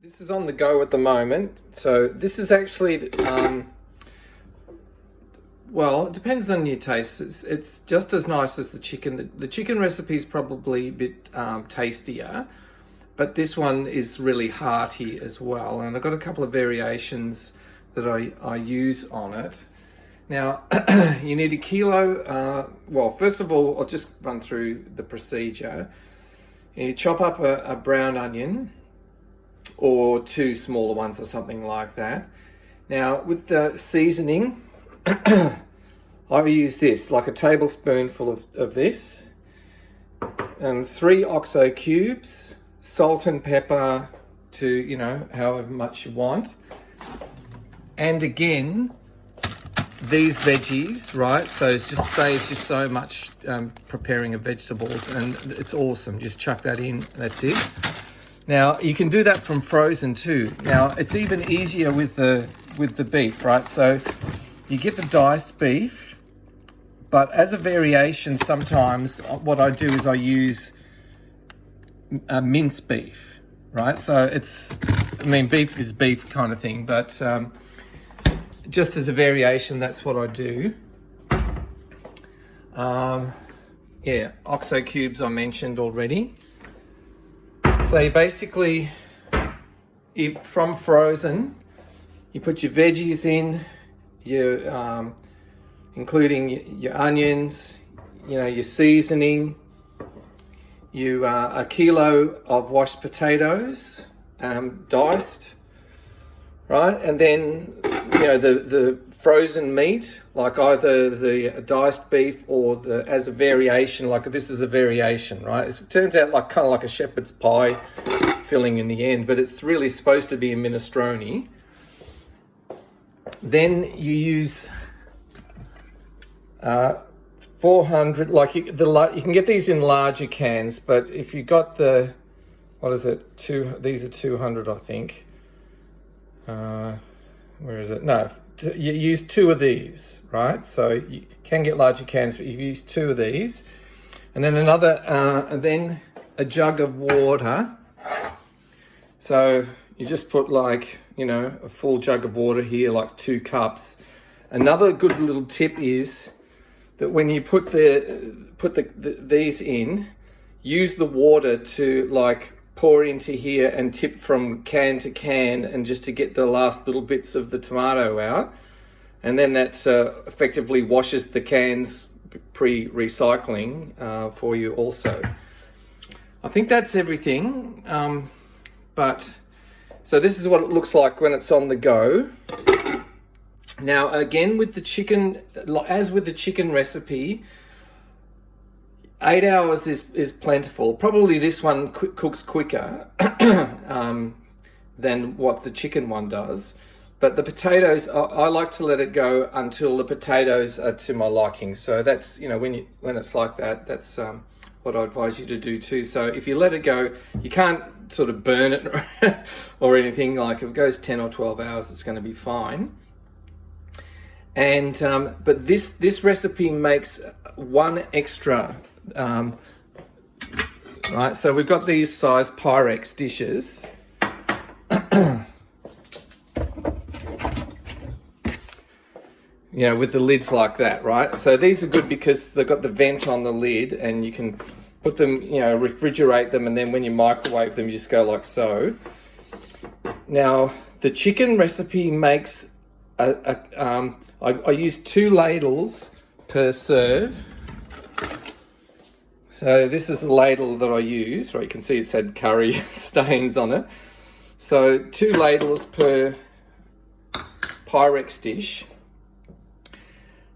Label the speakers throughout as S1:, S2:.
S1: This is on the go at the moment. So this is actually, well, it depends on your taste. It's just as nice as the chicken. The chicken recipe is probably a bit tastier, but this one is really hearty as well. And I've got a couple of variations that I use on it. Now, you need a kilo. Well, first of all, I'll just run through the procedure. You chop up a brown onion, or two smaller ones or something like that. Now, with the seasoning, I use this, like a tablespoonful of this, and 3 Oxo cubes, salt and pepper to, you know, however much you want. And again, these veggies, right? So it just saves you so much preparing of vegetables, and it's awesome. Just chuck that in, that's it. Now, you can do that from frozen too. Now, it's even easier with the beef, right? So you get the diced beef, but as a variation, sometimes what I do is I use mince beef, right? So it's, I mean, beef is beef kind of thing, but just as a variation, that's what I do. Yeah, Oxo cubes I mentioned already. So you basically, from frozen, you put your veggies in, including your onions, you know, your seasoning, a kilo of washed potatoes, diced, right? And then, you know, the frozen meat, like either the diced beef or as a variation, like this is a variation, right? It turns out like kind of like a shepherd's pie filling in the end, but it's really supposed to be a minestrone. Then you use 400, like you can get these in larger cans, but if you got the, what is it? These are 200, I think. Where is it? No, you use 2 of these, right? So you can get larger cans, but you use 2 of these, and then and then a jug of water. So you just put, like, you know, a full jug of water here, like 2 cups. Another good little tip is that when you put these in, use the water to like pour into here and tip from can to can, and just to get the last little bits of the tomato out. And then that effectively washes the cans pre-recycling for you also. I think that's everything. So this is what it looks like when it's on the go. Now, again, with the chicken, as with the chicken recipe, 8 hours is plentiful. Probably this one cooks quicker than what the chicken one does. But the potatoes, I like to let it go until the potatoes are to my liking. So that's, you know, when it's like that, that's what I advise you to do too. So if you let it go, you can't sort of burn it or anything. Like if it goes 10 or 12 hours, it's going to be fine. And but this recipe makes one extra. Right, so we've got these size Pyrex dishes. You know, with the lids like that, right? So these are good because they've got the vent on the lid, and you can put them, you know, refrigerate them, and then when you microwave them, you just go like so. Now, the chicken recipe makes I use 2 ladles per serve. So this is the ladle that I use, right? You can see it's had curry stains on it. So 2 ladles per Pyrex dish.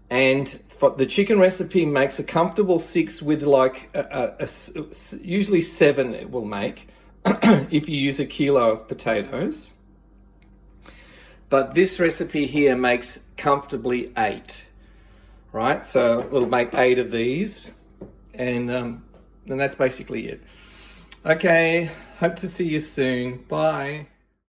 S1: And for the chicken recipe makes a comfortable 6 with like usually 7 it will make if you use a kilo of potatoes. But this recipe here makes comfortably 8, right? So we'll make 8 of these, and that's basically it. Okay, hope to see you soon. Bye.